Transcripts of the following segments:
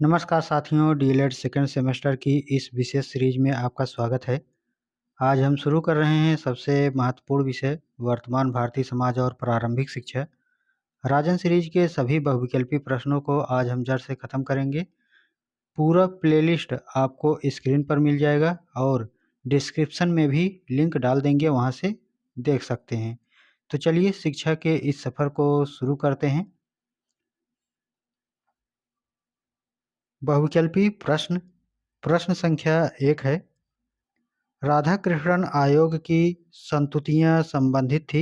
नमस्कार साथियों, DElEd second semester की इस विशेष सीरीज में आपका स्वागत है। आज हम शुरू कर रहे हैं सबसे महत्वपूर्ण विषय वर्तमान भारतीय समाज और प्रारंभिक शिक्षा। राजन सीरीज के सभी बहुविकल्पी प्रश्नों को आज हम जड़ से खत्म करेंगे। पूरा प्लेलिस्ट आपको स्क्रीन पर मिल जाएगा और डिस्क्रिप्शन में भी लिंक डाल देंगे, वहां से देख सकते हैं। तो चलिए शिक्षा के इस सफर को शुरू करते हैं। बहुविकल्पी प्रश्न संख्या 1 है। राधाकृष्णन आयोग की संस्तुतियां संबंधित थी।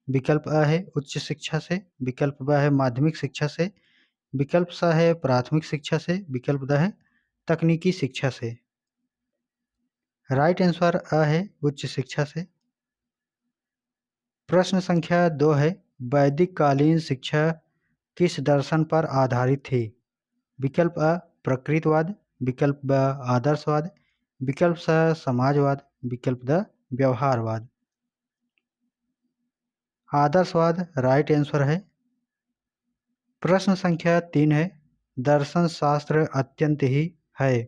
विकल्प अ है उच्च शिक्षा से, विकल्प ब है माध्यमिक शिक्षा से, विकल्प स है प्राथमिक शिक्षा से, विकल्प द है तकनीकी शिक्षा से। राइट आंसर अ है उच्च शिक्षा से। प्रश्न संख्या 2 है। वैदिक कालीन शिक्षा किस दर्शन पर आधारित थी? विकल्प अ प्रकृतिवाद, विकल्प ब आदर्शवाद, विकल्प स समाजवाद, विकल्प द व्यवहारवाद। आदर्शवाद राइट आंसर है। प्रश्न संख्या 3 है। दर्शन शास्त्र अत्यंत ही है।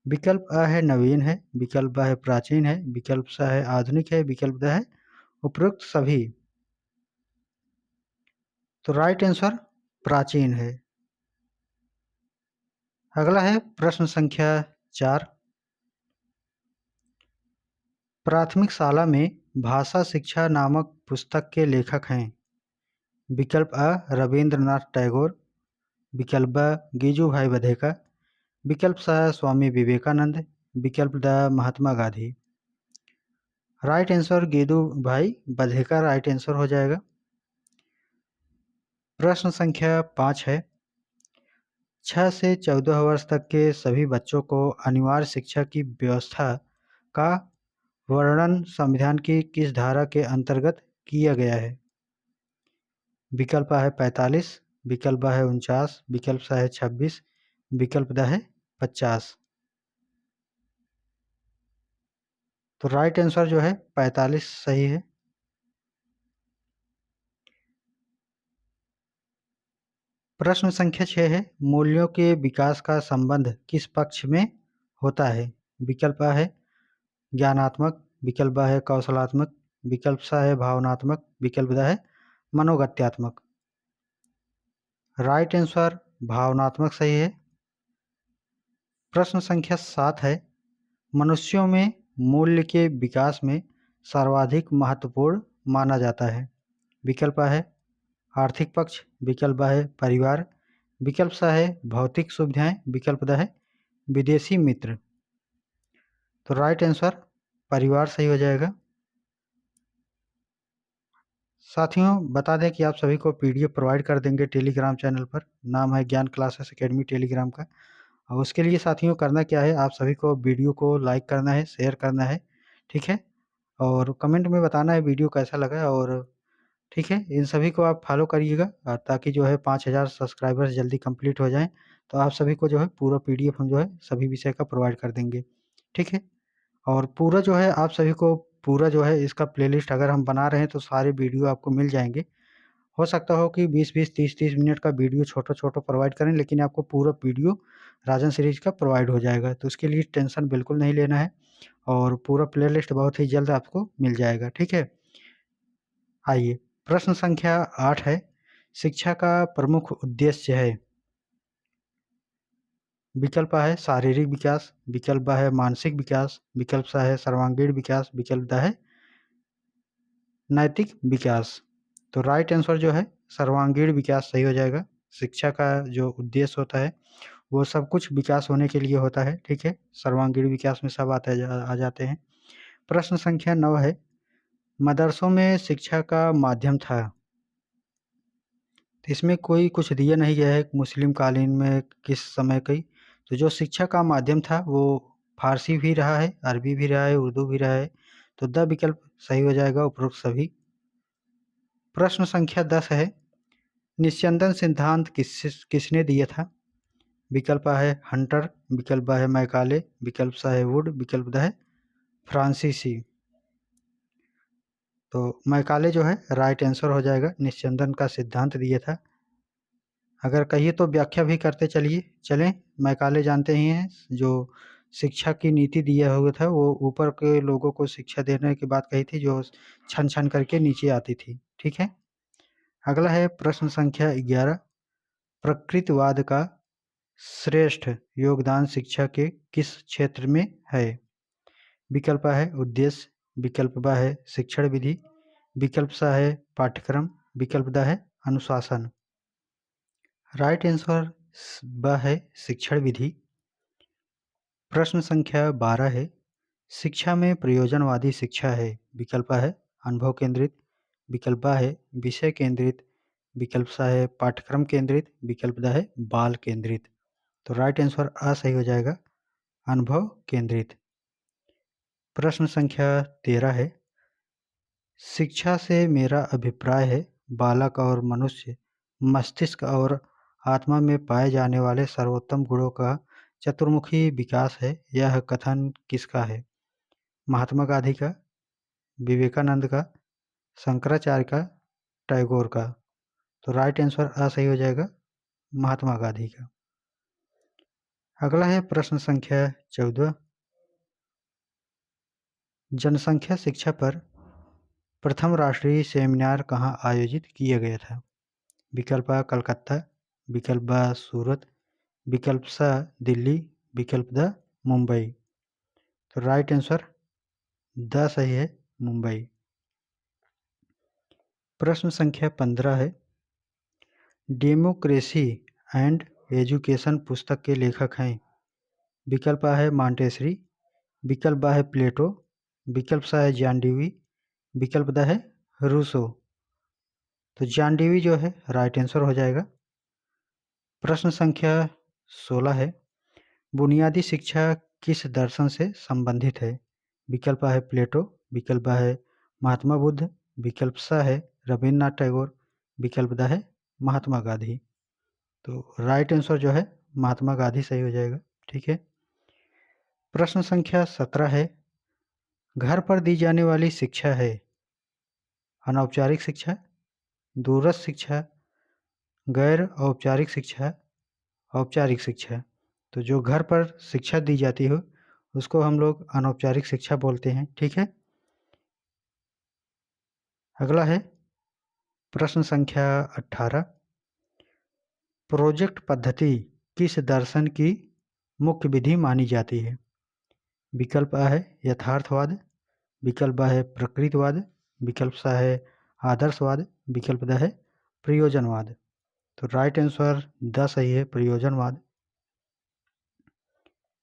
विकल्प अ है नवीन है, विकल्प ब है प्राचीन है, विकल्प स है आधुनिक है, विकल्प द है उपरोक्त सभी। तो राइट आंसर प्राचीन है। अगला है प्रश्न संख्या 4। प्राथमिक शाला में भाषा शिक्षा नामक पुस्तक के लेखक हैं। विकल्प अ रविंद्रनाथ टैगोर, विकल्प ब गिजू भाई बधेका, विकल्प स स्वामी विवेकानंद, विकल्प द महात्मा गांधी। राइट आंसर गिदू भाई बधेका राइट आंसर हो जाएगा। प्रश्न संख्या 5 है। 6 से 14 वर्ष तक के सभी बच्चों को अनिवार्य शिक्षा की व्यवस्था का वर्णन संविधान की किस धारा के अंतर्गत किया गया है? विकल्प है 45, विकल्प है 49, विकल्प सा है 26, विकल्प द है 50। तो राइट आंसर जो है 45 सही है। प्रश्न संख्या 6 है। मूल्यों के विकास का संबंध किस पक्ष में होता है? विकल्प अ है ज्ञानात्मक, विकल्प ब है कौशलात्मक, विकल्प सा है भावनात्मक, विकल्प द है मनोगत्यात्मक। राइट आंसर भावनात्मक सही है। प्रश्न संख्या 7 है। मनुष्यों में मूल्य के विकास में सर्वाधिक महत्वपूर्ण माना जाता है। विकल्प अ है आर्थिक पक्ष, विकल्प ब है परिवार, विकल्प सा है भौतिक सुविधाएं, विकल्प द है विदेशी मित्र। तो राइट आंसर परिवार सही हो जाएगा। साथियों बता दें कि आप सभी को पीडीएफ प्रोवाइड कर देंगे टेलीग्राम चैनल पर, नाम है ज्ञान क्लासेस एकेडमी टेलीग्राम का। और उसके लिए साथियों करना क्या है, आप सभी को वीडियो को लाइक करना है, शेयर करना है, ठीक है, और कमेंट में बताना है वीडियो कैसा लगा। और ठीक है, इन सभी को आप फॉलो करिएगा ताकि जो है 5000 सब्सक्राइबर्स जल्दी कंप्लीट हो जाएं। तो आप सभी को जो है पूरा पीडीएफ हम जो है सभी विषय का प्रोवाइड कर देंगे, ठीक है। और पूरा जो है आप सभी को पूरा जो है इसका प्लेलिस्ट अगर हम बना रहे हैं तो सारे वीडियो आपको मिल जाएंगे। हो सकता हो कि 20-20, 30-30 मिनट का वीडियो छोटा-छोटा प्रोवाइड करें, लेकिन आपको पूरा वीडियो राजन सीरीज का प्रोवाइड हो जाएगा। तो उसके लिए टेंशन बिल्कुल नहीं लेना है और पूरा प्लेलिस्ट बहुत ही जल्द आपको मिल जाएगा, ठीक है। आइए प्रश्न संख्या 8 है। शिक्षा का प्रमुख उद्देश्य है। विकल्प है शारीरिक विकास, विकल्प है मानसिक विकास, विकल्प सा है सर्वांगीण विकास, विकल्प द है नैतिक विकास। तो राइट आंसर जो है सर्वांगीण विकास सही हो जाएगा। शिक्षा का जो उद्देश्य होता है वो सब कुछ विकास होने के लिए होता है, ठीक है। सर्वांगीण विकास में सब आ जाते हैं। प्रश्न संख्या 9 है। मदरसों में शिक्षा का माध्यम था। तो इसमें कोई कुछ दिया नहीं गया है मुस्लिम कालीन में किस समय की। तो जो शिक्षा का माध्यम था वो फारसी भी रहा है, अरबी भी रहा है, उर्दू भी रहा है। तो द विकल्प सही हो जाएगा उपरोक्त सभी। प्रश्न संख्या 10 है। निस्यंदन सिद्धांत किसने दिया था? विकल्प है हंटर, विकल्प है मैकाले, विकल्प सा है वुड, विकल्प द है फ्रांसीसी। तो मैकाले जो है राइट आंसर हो जाएगा, निस्यंदन का सिद्धांत दिया था। अगर कहिए तो व्याख्या भी करते चलें। मैकाले जानते ही हैं, जो शिक्षा की नीति दिया हुआ था, वो ऊपर के लोगों को शिक्षा देने की बात कही थी, जो छन-छन करके नीचे आती थी। ठीक है? अगला है प्रश्न संख्या 11। प्रकृतिवाद का श्रेष्ठ योगदान शिक्षा के किस क्षेत्र में है? विकल्प A है उद्देश्य, विकल्प B है शिक्षण विधि, विकल्प C है पाठ्यक्रम, विकल्प D है अनुशासन। राइट आंसर B है शिक्षण विधि। प्रश्न संख्या 12 है, शिक्षा में प्रयोजनवादी शिक्षा है। विकल्प A है अनुभव केंद्रित, विकल्प B है विषय केंद्रित, विकल्प C है पाठ्यक्रम केंद्रित, विकल्प D है बाल केंद्रित। तो राइट आंसर A सही हो जाएगा, अनुभव केंद्रित। प्रश्न संख्या 13 है, शिक्षा से मेरा अभिप्राय है बालक और मनुष्य मस्तिष्क और आत्मा में पाए जाने वाले सर्वोत्तम गुणों का चतुर्मुखी विकास है। यह कथन किसका है? महात्मा गांधी का, विवेकानंद का, शंकराचार्य का, टैगोर का। तो राइट आंसर आ सही हो जाएगा, महात्मा गांधी का। अगला है प्रश्न संख्या 14। जनसंख्या शिक्षा पर प्रथम राष्ट्रीय सेमिनार कहाँ आयोजित किया गया था? विकल्प A कलकत्ता, विकल्प B सूरत, विकल्प C दिल्ली, विकल्प D मुंबई। तो राइट आंसर D सही है, मुंबई। प्रश्न संख्या 15 है, डेमोक्रेसी एंड एजुकेशन पुस्तक के लेखक हैं। विकल्प A है मॉन्टेसरी, विकल्प B है प्लेटो, विकल्प C है जॉन डेवी, विकल्प D है रूसो। तो जॉन डेवी जो है राइट आंसर हो जाएगा। प्रश्न संख्या 16 है, बुनियादी शिक्षा किस दर्शन से संबंधित है? विकल्प A है प्लेटो, विकल्प B है महात्मा बुद्ध, विकल्प C है रविन्द्रनाथ टैगोर, विकल्प D है महात्मा गांधी। तो राइट आंसर जो है महात्मा गांधी सही हो जाएगा। ठीक है। प्रश्न संख्या 17 है, घर पर दी जाने वाली शिक्षा है अनौपचारिक शिक्षा, दूरस्थ शिक्षा, गैर औपचारिक शिक्षा, औपचारिक शिक्षा। तो जो घर पर शिक्षा दी जाती हो उसको हम लोग अनौपचारिक शिक्षा बोलते हैं। ठीक है। अगला है प्रश्न संख्या 18, प्रोजेक्ट पद्धति किस दर्शन की मुख्य विधि मानी जाती है? विकल्प A है यथार्थवाद, विकल्प B है प्रकृतिवाद, विकल्प C है आदर्शवाद, विकल्प D है प्रयोजनवाद। तो राइट आंसर D सही है, प्रयोजनवाद।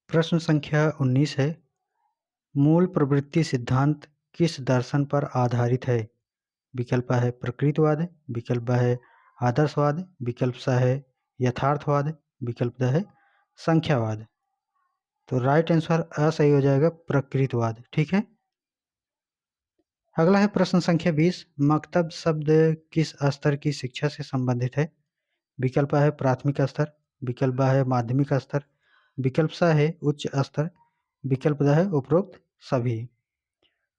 प्रश्न संख्या 19 है, मूल प्रवृत्ति सिद्धांत किस दर्शन पर आधारित है? विकल्प A है प्रकृतिवाद, विकल्प B है आदर्शवाद, विकल्प C है यथार्थवाद, विकल्प D है संख्यावाद। तो राइट आंसर A सही हो जाएगा, प्रकृतिवाद। ठीक है। अगला है प्रश्न संख्या 20, मकतब शब्द किस स्तर की शिक्षा से संबंधित है? विकल्प A है प्राथमिक स्तर, विकल्प B है माध्यमिक स्तर, विकल्प C है उच्च स्तर, विकल्प D है उपरोक्त सभी।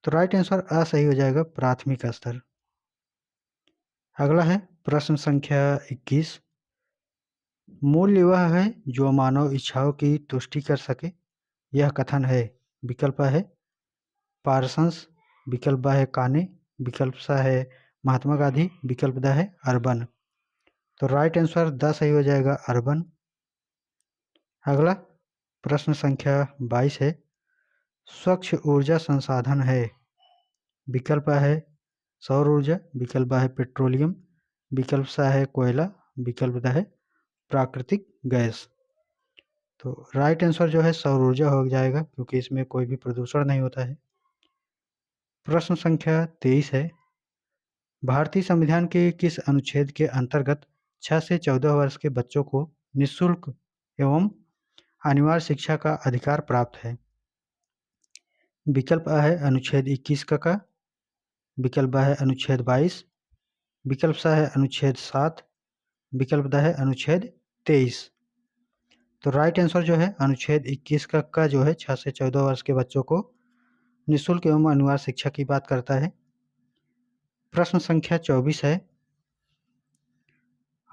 तो राइट आंसर A सही हो जाएगा, प्राथमिक स्तर। अगला है प्रश्न संख्या 21, मूल्य वह है जो मानव इच्छाओं की तुष्टि कर सके, यह कथन है। विकल्प A है पार्सन्स, विकल्प B है काने, विकल्प C है महात्मा गांधी, विकल्प D है अर्बन। तो राइट आंसर D सही हो जाएगा, अर्बन। अगला प्रश्न संख्या 22 है, स्वच्छ ऊर्जा संसाधन है। विकल्प A है सौर ऊर्जा, विकल्प B है पेट्रोलियम, विकल्प C है कोयला, विकल्प D है प्राकृतिक गैस। तो राइट आंसर जो है सौर ऊर्जा हो जाएगा, क्योंकि इसमें कोई भी प्रदूषण नहीं होता है। प्रश्न संख्या 23 है, भारतीय संविधान के किस अनुच्छेद के अंतर्गत 6 से 14 वर्ष के बच्चों को निःशुल्क एवं अनिवार्य शिक्षा का अधिकार प्राप्त है? विकल्प A है अनुच्छेद 21 का, विकल्प B है अनुच्छेद 22, विकल्प C है अनुच्छेद 7, विकल्प D है अनुच्छेद 23। तो राइट आंसर जो है अनुच्छेद 21 का जो है 6 से 14 वर्ष के बच्चों को निःशुल्क एवं अनिवार्य शिक्षा की बात करता है। प्रश्न संख्या 24 है,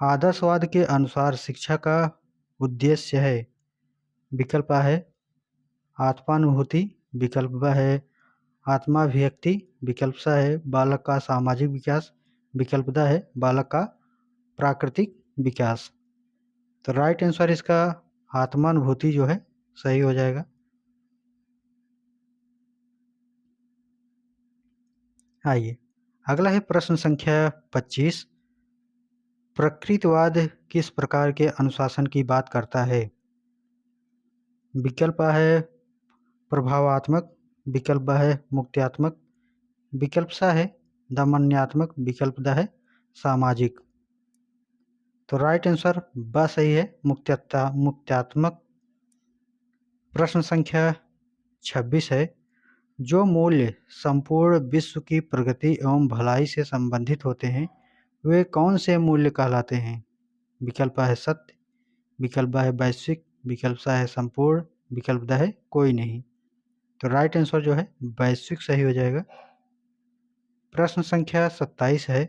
आदर्शवाद के अनुसार शिक्षा का उद्देश्य है। विकल्प A है आत्मानुभूति, विकल्प B है आत्माभिव्यक्ति, विकल्प C है बालक का सामाजिक विकास, विकल्प D है बालक का प्राकृतिक विकास। तो राइट आंसर इसका आत्मानुभूति जो है सही हो जाएगा। आइए अगला है प्रश्न संख्या 25। प्रकृतिवाद किस प्रकार के अनुशासन की बात करता है? विकल्प A है प्रभावात्मक, विकल्प B है मुक्त्यात्मक, विकल्प C है दमन्यात्मक, विकल्प D है सामाजिक। तो राइट आंसर B सही है मुक्त्यात्मक। प्रश्न संख्या 26 है जो मूल्य संपूर्ण विश्व की प्रगति एवं भलाई से संबंधित होते हैं वे कौन से मूल्य कहलाते हैं? विकल्प A है सत्य, विकल्प B है वैश्विक, विकल्प C है संपूर्ण, विकल्प D है कोई नहीं। तो राइट आंसर जो है वैश्विक सही हो जाएगा। प्रश्न संख्या 27 है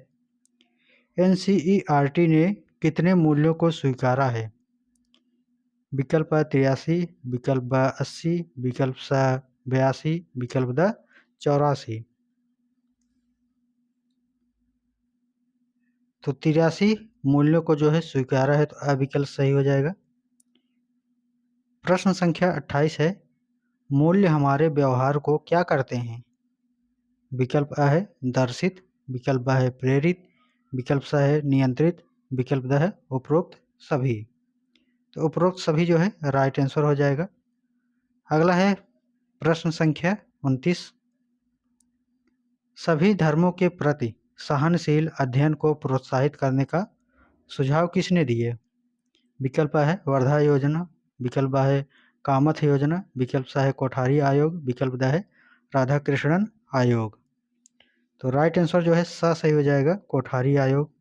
NCERT ने कितने मूल्यों को स्वीकारा है? विकल्प A 83, विकल्प B 80, विकल्प C 82, विकल्प D 84। तो 83 मूल्यों को जो है स्वीकारा है, तो A विकल्प सही हो जाएगा। प्रश्न संख्या 28 है मूल्य हमारे व्यवहार को क्या करते हैं? विकल्प A है दर्शित, विकल्प B है प्रेरित, विकल्प C है नियंत्रित, विकल्प D है उपरोक्त सभी। तो उपरोक्त सभी जो है राइट आंसर हो जाएगा। अगला है प्रश्न संख्या 29। सभी धर्मों के प्रति सहनशील अध्ययन को प्रोत्साहित करने का सुझाव किसने दिए? विकल्प A है वर्धा योजना, विकल्प B है कामथ योजना, विकल्प C है कोठारी आयोग, विकल्प D है राधाकृष्णन आयोग। तो राइट आंसर जो है सा सही हो जाएगा कोठारी आयोग।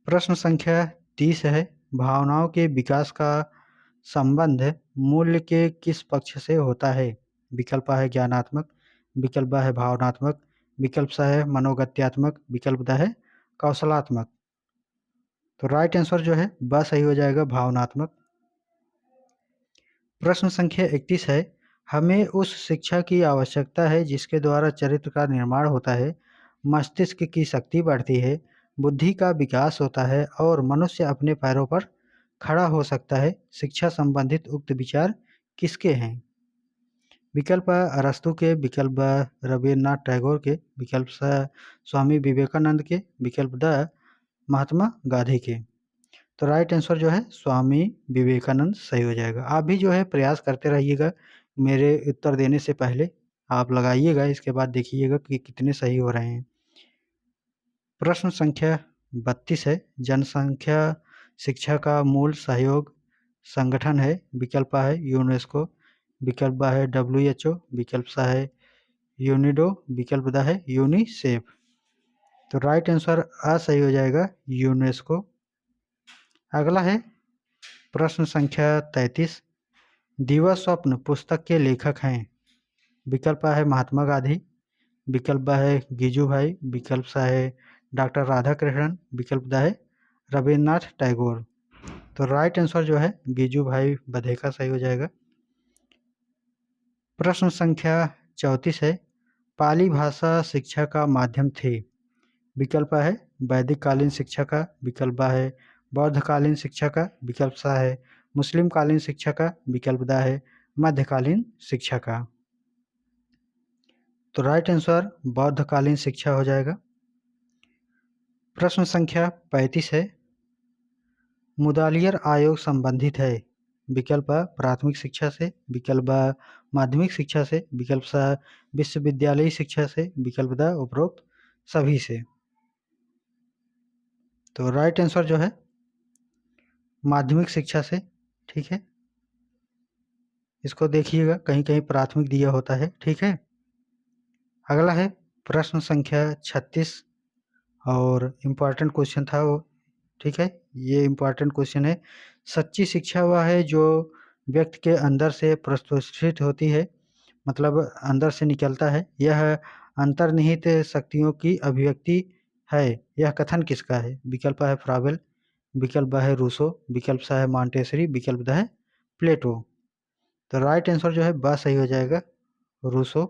प्रश्न संख्या 30 है भावनाओं के विकास का संबंध मूल्य के किस पक्ष से होता है? विकल्प A है ज्ञानात्मक, विकल्प B है भावनात्मक, विकल्प C है मनोगत्यात्मक, विकल्प D है कौशलात्मक। तो राइट आंसर जो है ब सही हो जाएगा भावनात्मक। प्रश्न संख्या 31 है हमें उस शिक्षा की आवश्यकता है जिसके द्वारा चरित्र का निर्माण होता है, मस्तिष्क की शक्ति बढ़ती है, बुद्धि का विकास होता है और मनुष्य अपने पैरों पर खड़ा हो सकता है। शिक्षा संबंधित उक्त विचार किसके हैं? विकल्प A अरस्तु के, विकल्प B रविन्द्रनाथ टैगोर के, विकल्प C स्वामी विवेकानंद के, विकल्प D महात्मा गांधी के। तो राइट आंसर जो है स्वामी विवेकानंद सही हो जाएगा। आप भी जो है प्रयास करते रहिएगा, मेरे उत्तर देने से पहले आप लगाइएगा, इसके बाद देखिएगा कि कितने सही हो रहे हैं। प्रश्न संख्या 32 है जनसंख्या शिक्षा का मूल सहयोग संगठन है। विकल्प A है यूनेस्को, विकल्प B है WHO, विकल्प C है यूनिडो, विकल्प D है यूनिसेफ। तो राइट आंसर A सही हो जाएगा यूनेस्को। अगला है प्रश्न संख्या 33 दिवा स्वप्न पुस्तक के लेखक हैं। विकल्प A है महात्मा गांधी, विकल्प B है गिजुभाई, विकल्प C है डॉक्टर राधाकृष्णन, विकल्प D है रविन्द्रनाथ टैगोर। तो राइट आंसर जो है गिजुभाई बधेका सही हो जाएगा। प्रश्न संख्या 34 है पाली भाषा शिक्षा का माध्यम थे। विकल्प A है वैदिक कालीन शिक्षा का, विकल्प B है बौद्धकालीन शिक्षा का, विकल्प C है मुस्लिम कालीन शिक्षा का, विकल्प D है मध्यकालीन शिक्षा का। तो राइट आंसर बौद्धकालीन शिक्षा हो जाएगा। प्रश्न संख्या 35 है मुदालियर आयोग संबंधित है। विकल्प A प्राथमिक शिक्षा से, विकल्प B माध्यमिक शिक्षा से, विकल्प C विश्वविद्यालयी शिक्षा से, विकल्प D उपरोक्त सभी से। तो राइट आंसर जो है माध्यमिक शिक्षा से। ठीक है, इसको देखिएगा कहीं कहीं प्राथमिक दिया होता है। ठीक है, अगला है प्रश्न संख्या 36 और इम्पॉर्टेंट क्वेश्चन था वो। ठीक है, ये इम्पॉर्टेंट क्वेश्चन है सच्ची शिक्षा वह है जो व्यक्ति के अंदर से प्रस्फुटित होती है, मतलब अंदर से निकलता है। यह अंतर्निहित शक्तियों की अभिव्यक्ति है यह कथन किसका है? विकल्प है फ्राबेल, विकल्प ब है रूसो, विकल्प स है मॉन्टेसरी, विकल्प द है प्लेटो। तो राइट आंसर जो है ब सही हो जाएगा, रूसो।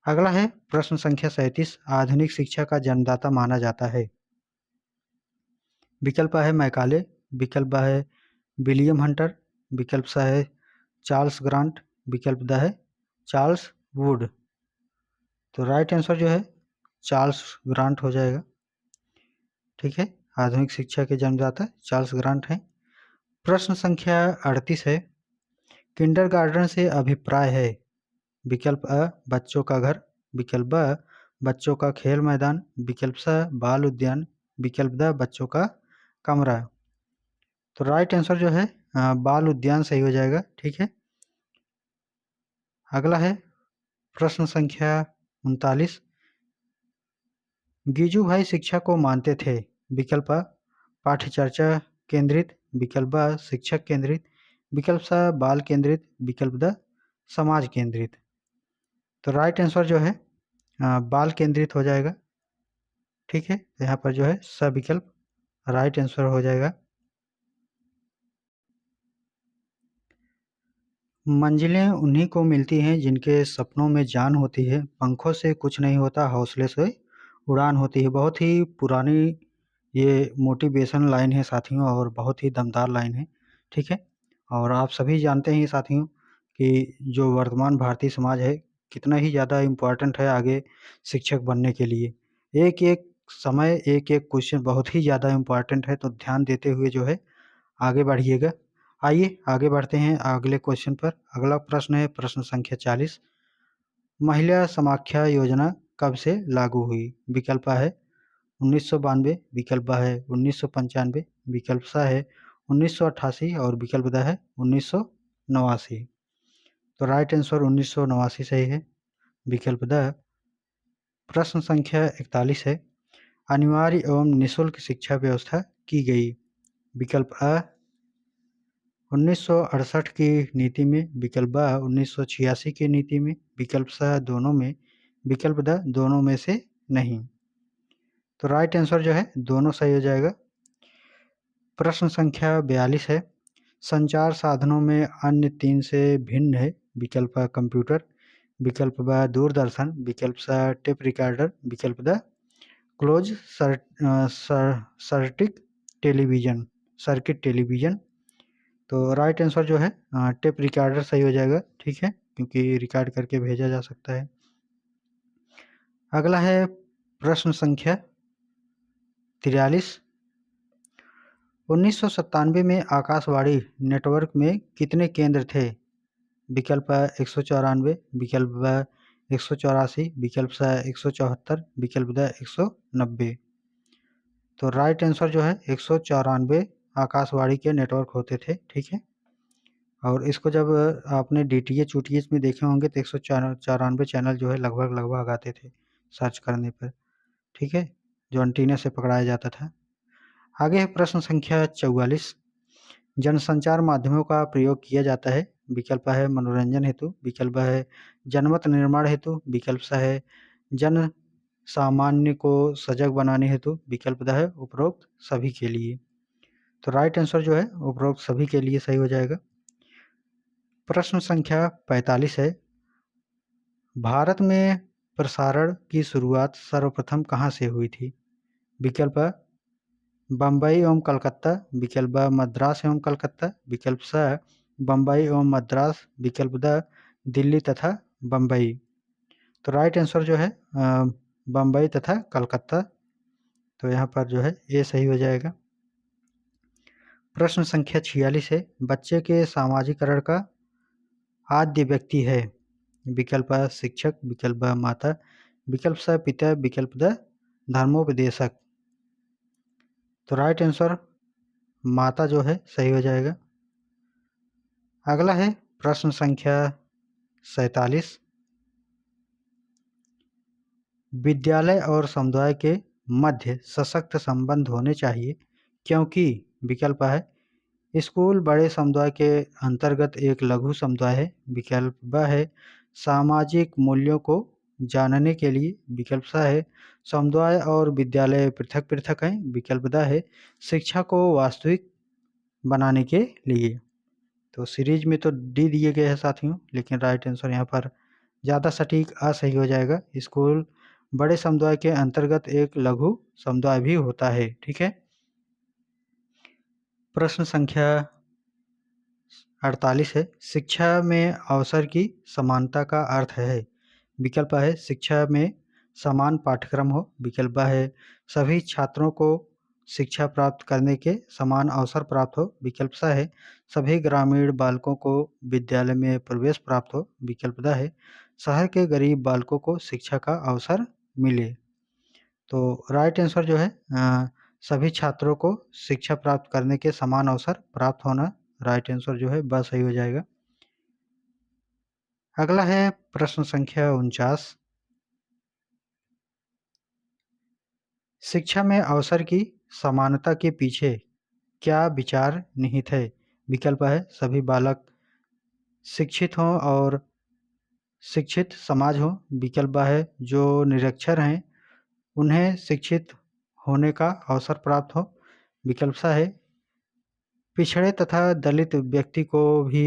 अगला है प्रश्न संख्या 37, आधुनिक शिक्षा का जन्मदाता माना जाता है। विकल्प है मैकाले, विकल्प ब है विलियम हंटर, विकल्प स है चार्ल्स ग्रांट, विकल्प द है चार्ल्स वुड। तो राइट आंसर जो है चार्ल्स ग्रांट हो जाएगा। ठीक है, आधुनिक शिक्षा के जन्मदाता चार्ल्स ग्रांट हैं। प्रश्न संख्या 38 है, किंडरगार्टन से अभिप्राय है। विकल्प अ बच्चों का घर, विकल्प ब बच्चों का खेल मैदान, विकल्प स बाल उद्यान, विकल्प द बच्चों का कमरा। तो राइट आंसर जो है बाल उद्यान सही हो जाएगा। ठीक है, अगला है प्रश्न संख्या 39, गिजू भाई शिक्षा को मानते थे। विकल्प अ पाठ्यचर्चा केंद्रित, विकल्प ब शिक्षक केंद्रित, विकल्प स बाल केंद्रित, विकल्प द समाज केंद्रित। तो राइट आंसर जो है बाल केंद्रित हो जाएगा। ठीक है, यहाँ पर जो है स विकल्प राइट आंसर हो जाएगा। मंजिलें उन्हीं को मिलती हैं जिनके सपनों में जान होती है, पंखों से कुछ नहीं होता, हौसले से उड़ान होती है। बहुत ही पुरानी ये मोटिवेशन लाइन है साथियों, और बहुत ही दमदार लाइन है। ठीक है, और आप सभी जानते हैं साथियों कि जो वर्तमान भारतीय समाज है कितना ही ज़्यादा इम्पोर्टेंट है आगे शिक्षक बनने के लिए। एक-एक समय, एक-एक क्वेश्चन बहुत ही ज़्यादा इम्पोर्टेंट है, तो ध्यान देते हुए जो है आगे बढ़िएगा। आइए आगे बढ़ते हैं अगले क्वेश्चन पर। अगला प्रश्न है प्रश्न संख्या 40, महिला समाख्या योजना कब से लागू हुई? विकल्प है 1992, विकल्प ब है 1995, विकल्प स है 1988 और विकल्प द है 1989। तो राइट आंसर 1989 सही है, विकल्प द। प्रश्न संख्या 41 है, अनिवार्य एवं निःशुल्क शिक्षा व्यवस्था की गई। विकल्प अ 1968 की नीति में, विकल्प ब 1986 की नीति में, विकल्प स दोनों में, विकल्प द दोनों में से नहीं। तो राइट आंसर जो है दोनों सही हो जाएगा। प्रश्न संख्या 42 है, संचार साधनों में अन्य 3 से भिन्न है। विकल्प अ कंप्यूटर, विकल्प ब दूरदर्शन, विकल्प स टेप रिकॉर्डर, विकल्प the close circuit television, circuit television. तो राइट आंसर जो है टेप रिकॉर्डर सही हो जाएगा। ठीक है, क्योंकि रिकॉर्ड करके भेजा जा सकता है। अगला है प्रश्न संख्या 43, 1997 में आकाशवाणी नेटवर्क में कितने केंद्र थे? विकल्प अ 194, विकल्प ब 184, विकल्प स 174, विकल्प द 190। तो राइट आंसर जो है 194 आकाशवाणी के नेटवर्क होते थे। ठीक है, और इसको जब आपने डीटीएच ऊटीएच में देखे होंगे तो 194 चैनल जो है लगभग आते थे सर्च करने पर। ठीक है, जो एंटीना से पकड़ाया जाता था। आगे है प्रश्न संख्या 44, जनसंचार माध्यमों का प्रयोग किया जाता है। विकल्प है मनोरंजन हेतु, विकल्प है जनमत निर्माण हेतु, विकल्प स है जन सामान्य को सजग बनाने हेतु, विकल्प द है उपरोक्त सभी के लिए। तो राइट आंसर जो है उपरोक्त सभी के लिए सही हो जाएगा। प्रश्न संख्या 45 है, भारत में प्रसारण की शुरुआत सर्वप्रथम कहाँ से हुई थी? विकल्प अ बम्बई एवं कलकत्ता, विकल्प ब मद्रास एवं कलकत्ता, विकल्प स बम्बई एवं मद्रास, विकल्प द दिल्ली तथा बम्बई। तो राइट आंसर जो है बम्बई तथा कलकत्ता। तो यहाँ पर जो है ए सही हो जाएगा। प्रश्न संख्या 46 है, बच्चे के सामाजिकरण का आद्य व्यक्ति है। विकल्प अ शिक्षक, विकल्प ब माता, विकल्प स पिता, विकल्प द धर्मोपदेशक। तो राइट आंसर माता जो है सही हो जाएगा। अगला है प्रश्न संख्या 47, विद्यालय और समुदाय के मध्य सशक्त संबंध होने चाहिए क्योंकि विकल्प है स्कूल बड़े समुदाय के अंतर्गत एक लघु समुदाय है, विकल्प ब है सामाजिक मूल्यों को जानने के लिए। विकल्प सा है समुदाय और विद्यालय पृथक-पृथक हैं। विकल्प द है शिक्षा को वास्तविक बनाने के लिए। तो सीरीज में तो डी दिए गए हैं साथियों, लेकिन राइट आंसर यहाँ पर ज़्यादा सटीक सही हो जाएगा। स्कूल बड़े समुदाय के अंतर्गत एक लघु समुदाय भी होता है। ठीक है। प्रश्न संख्या 48 है, शिक्षा में अवसर की समानता का अर्थ है। विकल्प है शिक्षा में समान पाठ्यक्रम हो। विकल्प है सभी छात्रों को शिक्षा प्राप्त करने के समान अवसर प्राप्त हो। विकल्प सा है सभी ग्रामीण बालकों को विद्यालय में प्रवेश प्राप्त हो। विकल्प द है शहर के गरीब बालकों को शिक्षा का अवसर मिले। तो राइट आंसर जो है सभी छात्रों को शिक्षा प्राप्त करने के समान अवसर प्राप्त होना, राइट आंसर जो है बस सही हो जाएगा। अगला है प्रश्न संख्या 49, शिक्षा में अवसर की समानता के पीछे क्या विचार निहित है। विकल्प है सभी बालक शिक्षित हों और शिक्षित समाज हो। विकल्प है जो निरक्षर हैं उन्हें शिक्षित होने का अवसर प्राप्त हो। विकल्प सा है पिछड़े तथा दलित व्यक्ति को भी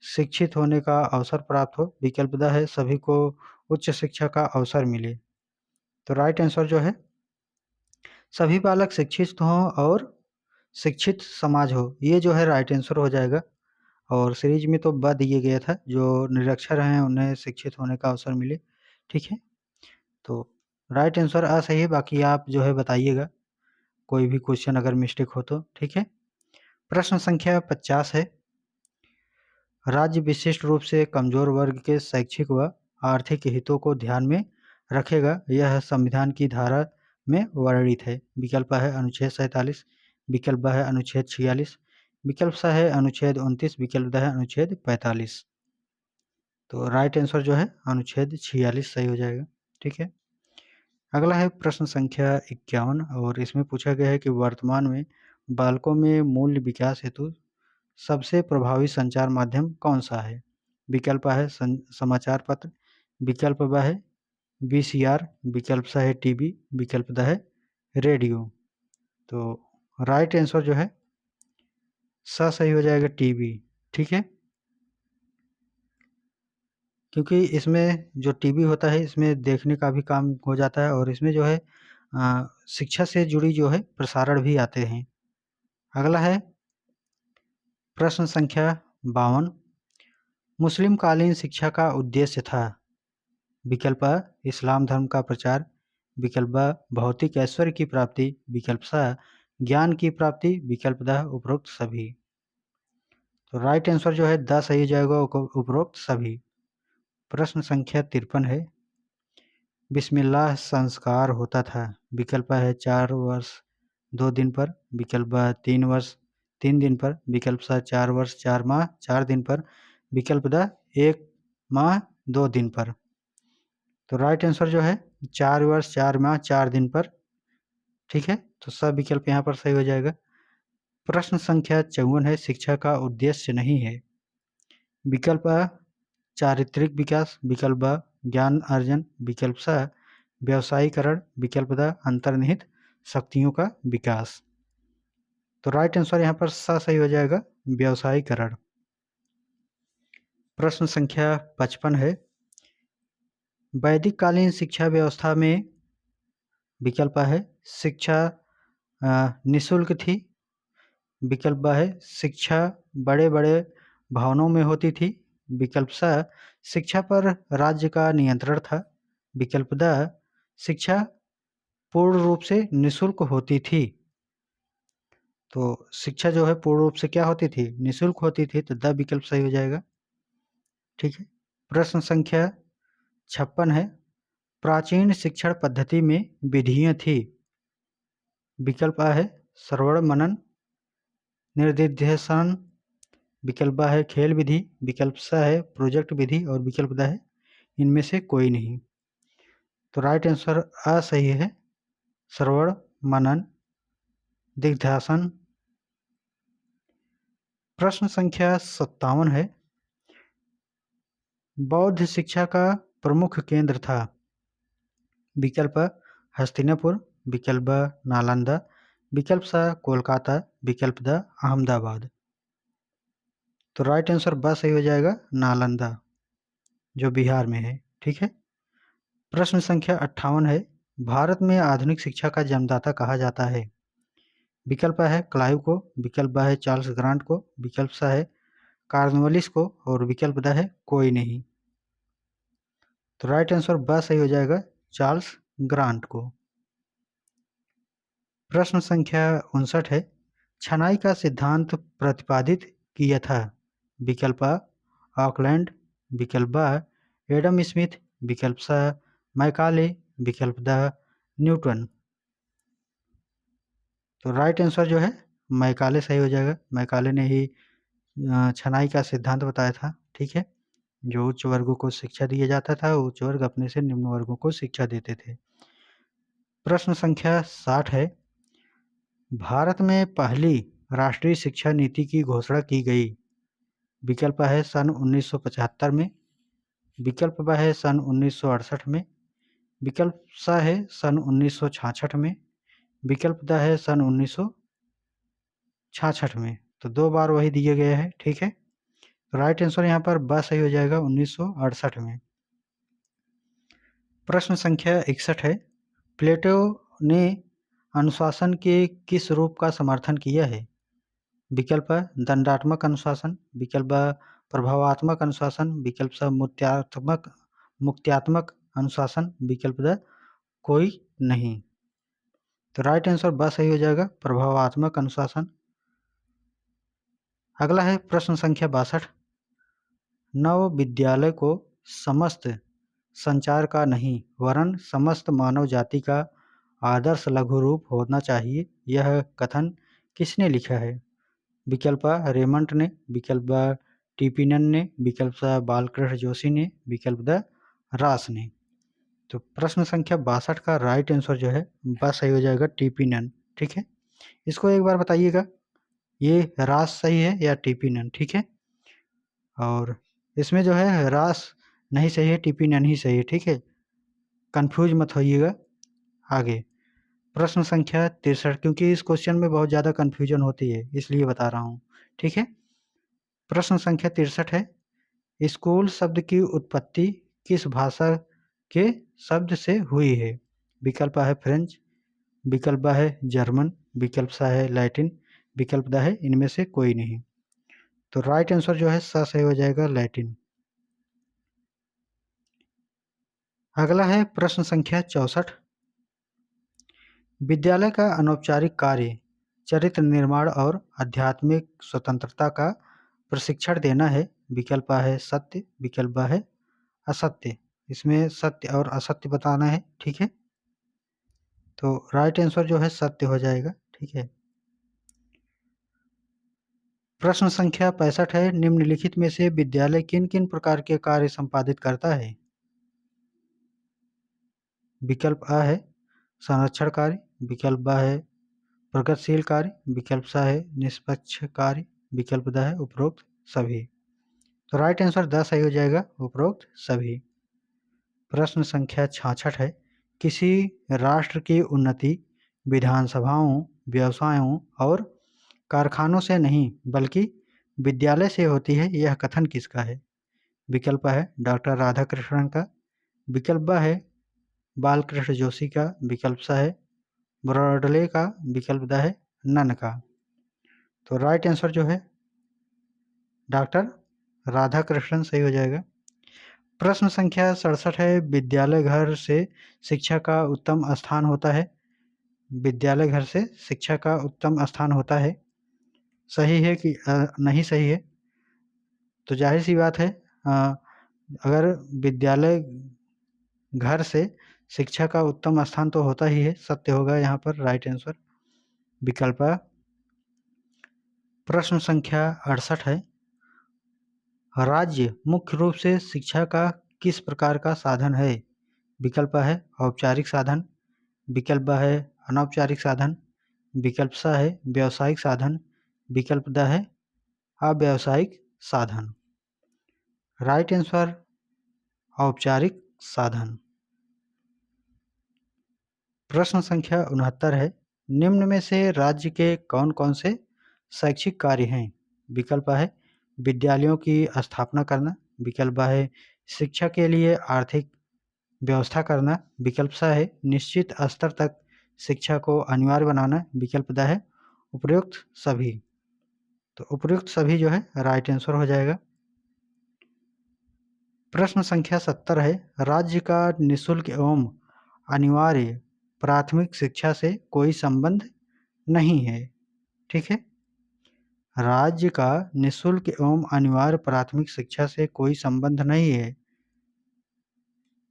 शिक्षित होने का अवसर प्राप्त हो। विकल्प द है सभी को उच्च शिक्षा का अवसर मिले। तो राइट आंसर जो है सभी बालक शिक्षित हों और शिक्षित समाज हो, ये जो है राइट आंसर हो जाएगा। और सीरीज में तो ब दिए गया था जो निरक्षर हैं उन्हें शिक्षित होने का अवसर मिले। ठीक है। तो राइट आंसर सही है, बाकी आप जो है बताइएगा कोई भी क्वेश्चन अगर मिस्टेक हो तो। ठीक है। प्रश्न संख्या 50 है, राज्य विशिष्ट रूप से कमजोर वर्ग के शैक्षिक व आर्थिक हितों को ध्यान में रखेगा, यह संविधान की धारा में वर्णित है। विकल्प है अनुच्छेद 47, विकल्प है अनुच्छेद 46, विकल्प सा है अनुच्छेद 29, विकल्प है अनुच्छेद 45। तो राइट आंसर जो है अनुच्छेद 46 सही हो जाएगा। ठीक है। अगला है प्रश्न संख्या 51 और इसमें पूछा गया है कि वर्तमान में बालकों में मूल्य विकास हेतु सबसे प्रभावी संचार माध्यम कौन सा है। विकल्प है समाचार पत्र, विकल्प ब है वीसीआर, विकल्प सा है टीवी, विकल्प द है रेडियो। तो राइट आंसर जो है सही हो जाएगा टीवी। ठीक है। क्योंकि इसमें जो टीवी होता है इसमें देखने का भी काम हो जाता है और इसमें जो है शिक्षा से जुड़ी जो है प्रसारण भी आते हैं। अगला है प्रश्न संख्या 52, मुस्लिम कालीन शिक्षा का उद्देश्य था। विकल्प अ इस्लाम धर्म का प्रचार, विकल्प ब भौतिक ऐश्वर्य की प्राप्ति, विकल्प स ज्ञान की प्राप्ति, विकल्प द उपरोक्त सभी। तो राइट आंसर जो है द सही जाएगा उपरोक्त सभी। प्रश्न संख्या 53 है, बिस्मिल्लाह संस्कार होता था। विकल्प है 4 वर्ष 2 दिन पर, विकल्प 3 वर्ष 3 दिन पर, विकल्प सा 4 वर्ष 4 माह 4 दिन पर, विकल्प द 1 माह 2 दिन पर। तो राइट आंसर जो है 4 वर्ष 4 माह 4 दिन पर। ठीक है। तो सब विकल्प यहाँ पर सही हो जाएगा। प्रश्न संख्या 54 है, शिक्षा का उद्देश्य नहीं है। विकल्प अ चारित्रिक विकास, विकल्प ब ज्ञान अर्जन, विकल्प स व्यवसायीकरण, विकल्प द अंतर्निहित शक्तियों का विकास। तो राइट आंसर यहाँ पर सही हो जाएगा व्यवसायीकरण। प्रश्न संख्या 55 है, वैदिक कालीन शिक्षा व्यवस्था में विकल्प है शिक्षा निःशुल्क थी, विकल्प ब है शिक्षा बड़े-बड़े भवनों में होती थी, विकल्प स शिक्षा पर राज्य का नियंत्रण था, विकल्प द शिक्षा पूर्ण रूप से निःशुल्क होती थी। तो शिक्षा जो है पूर्ण रूप से क्या होती थी, निःशुल्क होती थी। तो द विकल्प सही हो जाएगा। ठीक है। प्रश्न संख्या 56 है, प्राचीन शिक्षण पद्धति में विधियां थी। विकल्प आ है श्रवण मनन निर्दिध्यसन, विकल्प ब है खेल विधि, विकल्प स है प्रोजेक्ट विधि और विकल्प द है इनमें से कोई नहीं। तो राइट आंसर सही है श्रवण मनन दिग्ध्यासन। प्रश्न संख्या 57 है, बौद्ध शिक्षा का प्रमुख केंद्र था? विकल्प अ हस्तिनापुर, विकल्प ब नालंदा, विकल्प स कोलकाता, विकल्प द अहमदाबाद। तो राइट आंसर ब सही हो जाएगा, नालंदा, जो बिहार में है। ठीक है। प्रश्न संख्या 58 है, भारत में आधुनिक शिक्षा का जन्मदाता कहा जाता है? विकल्प है क्लाइव को, विकल्प ब है चार्ल्स ग्रांट को, विकल्प स है कार्नवालिस को और विकल्प द है कोई नहीं। तो राइट आंसर ब सही हो जाएगा, चार्ल्स ग्रांट को। प्रश्न संख्या 59 है, छनाई का सिद्धांत प्रतिपादित किया था? विकल्प अ ऑकलैंड, विकल्प ब एडम स्मिथ, विकल्प स मैकाले, विकल्प द न्यूटन। तो राइट आंसर जो है मैकाले सही हो जाएगा। मैकाले ने ही छनाई का सिद्धांत बताया था। ठीक है। जो उच्च वर्गों को शिक्षा दिया जाता था, उच्च वर्ग अपने से निम्न वर्गों को शिक्षा देते थे। प्रश्न संख्या 60 है, भारत में पहली राष्ट्रीय शिक्षा नीति की घोषणा की गई? विकल्प है सन 1975 में, विकल्प ब है सन 1968 में, विकल्प स है सन 1966 में, विकल्प द है सन 1966 में। तो 2 बार वही दिए गए हैं। ठीक है। तो राइट आंसर यहाँ पर ब सही हो जाएगा, 1968 में। प्रश्न संख्या 61 है, प्लेटो ने अनुशासन के किस रूप का समर्थन किया है? विकल्प अ दंडात्मक अनुशासन, विकल्प ब प्रभावात्मक अनुशासन, विकल्प स मुक्त्यात्मक अनुशासन, विकल्प द कोई नहीं। तो राइट आंसर ब सही हो जाएगा, प्रभावात्मक अनुशासन। अगला है प्रश्न संख्या 62, नव विद्यालय को समस्त संचार का नहीं वरन समस्त मानव जाति का आदर्श लघु रूप होना चाहिए, यह कथन किसने लिखा है? विकल्प अ रेमंड ने, विकल्प ब टीपी नन ने, विकल्प स बालकृष्ण जोशी ने, विकल्प द रास ने। तो प्रश्न संख्या 62 का राइट आंसर जो है ब सही हो जाएगा, टीपी नन। ठीक है। इसको एक बार बताइएगा, ये रास सही है या टीपी नन? ठीक है। और इसमें जो है रास नहीं सही है, टीपी नन ही सही है। ठीक है। कंफ्यूज मत होइएगा। आगे प्रश्न संख्या 63, क्योंकि इस क्वेश्चन में बहुत ज़्यादा कन्फ्यूजन होती है, इसलिए बता रहा हूँ। ठीक है। प्रश्न संख्या 63 है, स्कूल शब्द की उत्पत्ति किस भाषा के शब्द से हुई है? विकल्प है फ्रेंच, विकल्प है जर्मन, विकल्प सा है लैटिन, विकल्प द है इनमें से कोई नहीं। तो राइट आंसर जो है सा सही हो जाएगा, लैटिन। अगला है प्रश्न संख्या 64, विद्यालय का अनौपचारिक कार्य चरित्र निर्माण और आध्यात्मिक स्वतंत्रता का प्रशिक्षण देना है। विकल्प है सत्य, विकल्प है असत्य। इसमें सत्य और असत्य बताना है। ठीक है। तो राइट आंसर जो है सत्य हो जाएगा। ठीक है। प्रश्न संख्या 65 है, निम्नलिखित में से विद्यालय किन किन प्रकार के कार्य संपादित करता है? विकल्प अ है संरक्षण कार्य, विकल्प ब है प्रगतिशील कार्य, विकल्प स है निष्पक्ष कार्य, विकल्प द है उपरोक्त सभी। तो राइट आंसर द सही हो जाएगा, उपरोक्त सभी। प्रश्न संख्या 66 है, किसी राष्ट्र की उन्नति विधानसभाओं, व्यवसायों और कारखानों से नहीं बल्कि विद्यालय से होती है, यह कथन किसका है? विकल्प है डॉक्टर राधाकृष्णन का, विकल्प ब है बालकृष्ण जोशी का, विकल्प स है ब्रॉडले का, विकल्प द है नन का। तो राइट आंसर जो है डॉक्टर राधाकृष्णन सही हो जाएगा। प्रश्न संख्या 67 है, विद्यालय घर से शिक्षा का उत्तम स्थान होता है। विद्यालय घर से शिक्षा का उत्तम स्थान होता है, सही है कि नहीं सही है? तो जाहिर सी बात है, अगर विद्यालय घर से शिक्षा का उत्तम स्थान तो होता ही है, सत्य होगा यहाँ पर राइट आंसर, विकल्प अ। प्रश्न संख्या 68 है, राज्य मुख्य रूप से शिक्षा का किस प्रकार का साधन है? विकल्प है औपचारिक साधन, विकल्प ब है अनौपचारिक साधन, विकल्प स है व्यावसायिक साधन, विकल्प द है अव्यावसायिक साधन। राइट आंसर औपचारिक साधन। प्रश्न संख्या 69 है, निम्न में से राज्य के कौन-कौन से शैक्षिक कार्य हैं? विकल्प है विद्यालयों की स्थापना करना, विकल्प है शिक्षा के लिए आर्थिक व्यवस्था करना, विकल्प सा है निश्चित स्तर तक शिक्षा को अनिवार्य बनाना, विकल्प द है उपयुक्त सभी। तो उपयुक्त सभी जो है राइट आंसर हो जाएगा। प्रश्न संख्या 70 है, राज्य का निःशुल्क एवं अनिवार्य प्राथमिक शिक्षा से कोई संबंध नहीं है। ठीक है, राज्य का निःशुल्क एवं अनिवार्य प्राथमिक शिक्षा से कोई संबंध नहीं है।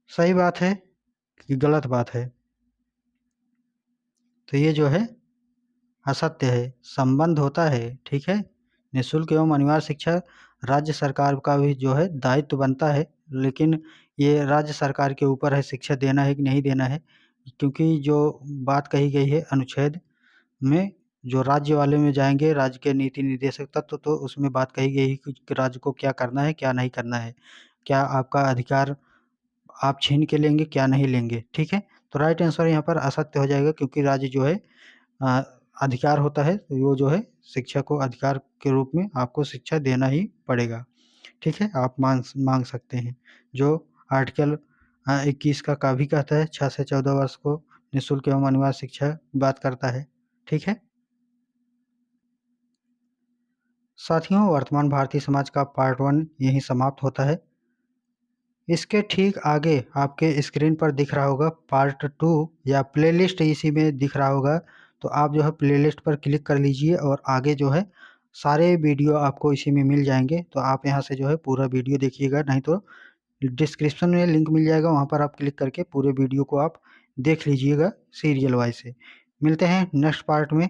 सही बात है कि गलत बात है? तो ये जो है असत्य है, संबंध होता है। ठीक है, निःशुल्क एवं अनिवार्य शिक्षा राज्य सरकार का भी जो है दायित्व बनता है, लेकिन ये राज्य सरकार के ऊपर है शिक्षा देना है कि नहीं देना है, क्योंकि जो बात कही गई है अनुच्छेद में, जो राज्य वाले में जाएँगे, राज्य के नीति निर्देशक तत्व, तो उसमें बात कही गई है कि राज्य को क्या करना है, क्या नहीं करना है। क्या आपका अधिकार आप छीन के लेंगे, क्या नहीं लेंगे, ठीक है? तो राइट आंसर यहाँ पर असत्य हो जाएगा, क्योंकि राज्य जो है अ, अधिकार होता है, तो वो जो है शिक्षा को अधिकार के रूप में आपको शिक्षा देना ही पड़ेगा, ठीक है? आप माँग सकते हैं। जो आर्टिकल 21 का भी कहता है 6 से 14 वर्ष को निःशुल्क एवं अनिवार्य शिक्षा की बात करता है, ठीक है? साथियों, वर्तमान भारतीय समाज का पार्ट 1 यहीं समाप्त होता है। इसके ठीक आगे आपके स्क्रीन पर दिख रहा होगा पार्ट 2 या प्लेलिस्ट इसी में दिख रहा होगा, तो आप जो है प्लेलिस्ट पर क्लिक कर लीजिए और आगे जो है सारे वीडियो आपको इसी में मिल जाएँगे। तो आप यहाँ से जो है पूरा वीडियो देखिएगा, नहीं तो डिस्क्रिप्शन में लिंक मिल जाएगा, वहाँ पर आप क्लिक करके पूरे वीडियो को आप देख लीजिएगा सीरियल वाइज़ से। मिलते हैं नेक्स्ट पार्ट में।